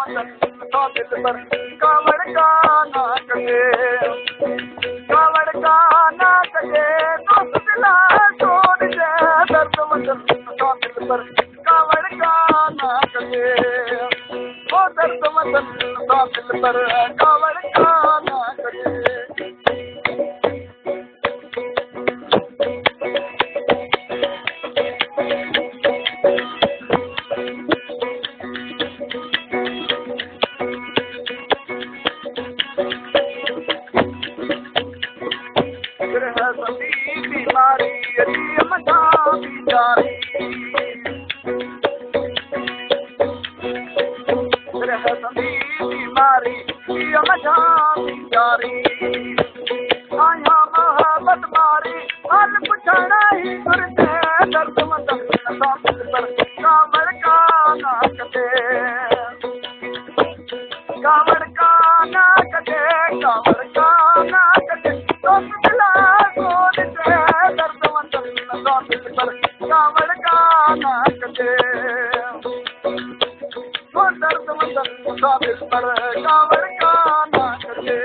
कावड़ का ना कजे कावड़ का ना कजे दोस्त दिला छोड़ दे दर्द वतन का दिल पर कावड़ का ना कजे वो दर्द वतन का दिल पर कावड़ का ना कजे बीमारी जारी बीमारी जारी आया मोहब्बत मारी हल पुछना ही करते दर्द वतन का दिल पर कावड़ का ना कजे कावड़ का ना कजे कावड़ का ना कजे दोस्त दिला छोड़ दे दर्द वतन का दिल पर कावड़ का ना कजे वो दर्द वतन का दिल पर कावड़ का ना कजे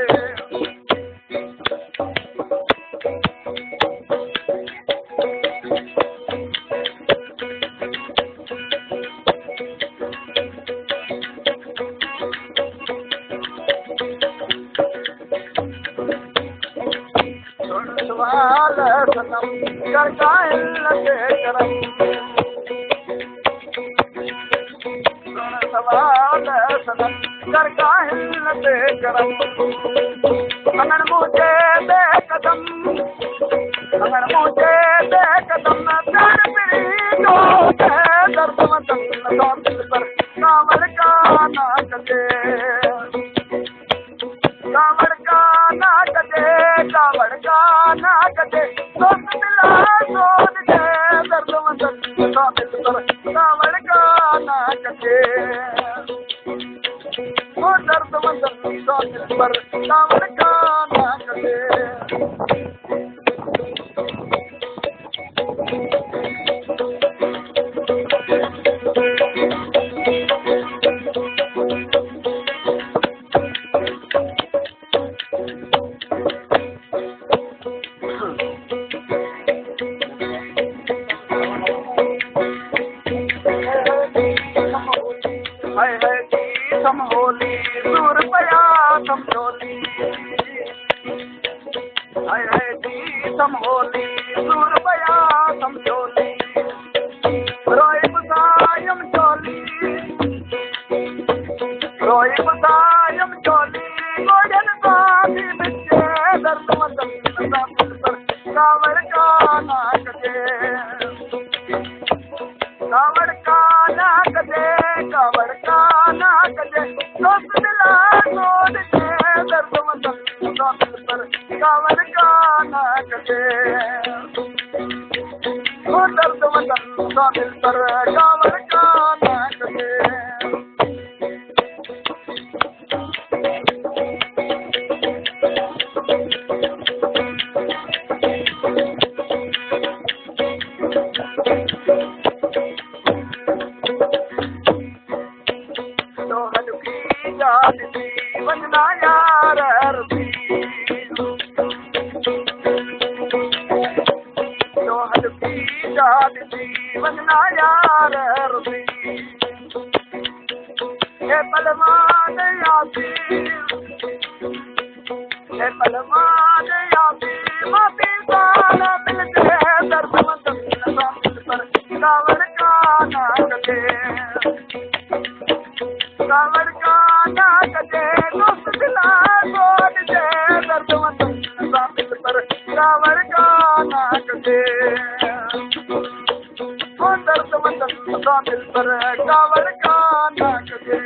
सवाल सनम करता है लगे करम सवाल सनम करता है लगे करम अगर मुझे बेकदम अगर मुझे बेकदम प्यार मेरी जो है दर्द वतन का दिल पर कावड़ का ना कजे कावड़ का ना कजे कावड़ का ना कजे दोस्त दिला छोड़ दे दर्द वतन का दिल पर कावड़ का ना कजे वो दर्द वतन का दिल पर कावड़ का ना कजे हाय हाय जी समहोली दूर पया समझोली हाय हाय जी समहोली दूर पया समझोली रोई बुसायम चोली रोई बुसायम चोली गोडन साथी बिचे दर्द वतन का दिल पर कावड़ का ना कजे कावड़ का ना कजे कावड़ का ना कजे दोस्त दिला छोड़ दे दर्द वतन का दिल पर कावड़ का ना कजे वो दर्द वतन का दिल पर कावड़ का ना कजे वजना यार अरबी जो हल्की जाती वजना यार अरबी ये पलवान यादी ये पलवान यादी माफी साला मिलते दर्द वतन का दिल पर कावड़ का ना कजे कावड़ का ना कजे दोस्त दिला छोड़ दे दर्द वतन का दिल पर कावड़ का ना कजे वो दर्द वतन का दिल पर कावड़ का ना कजे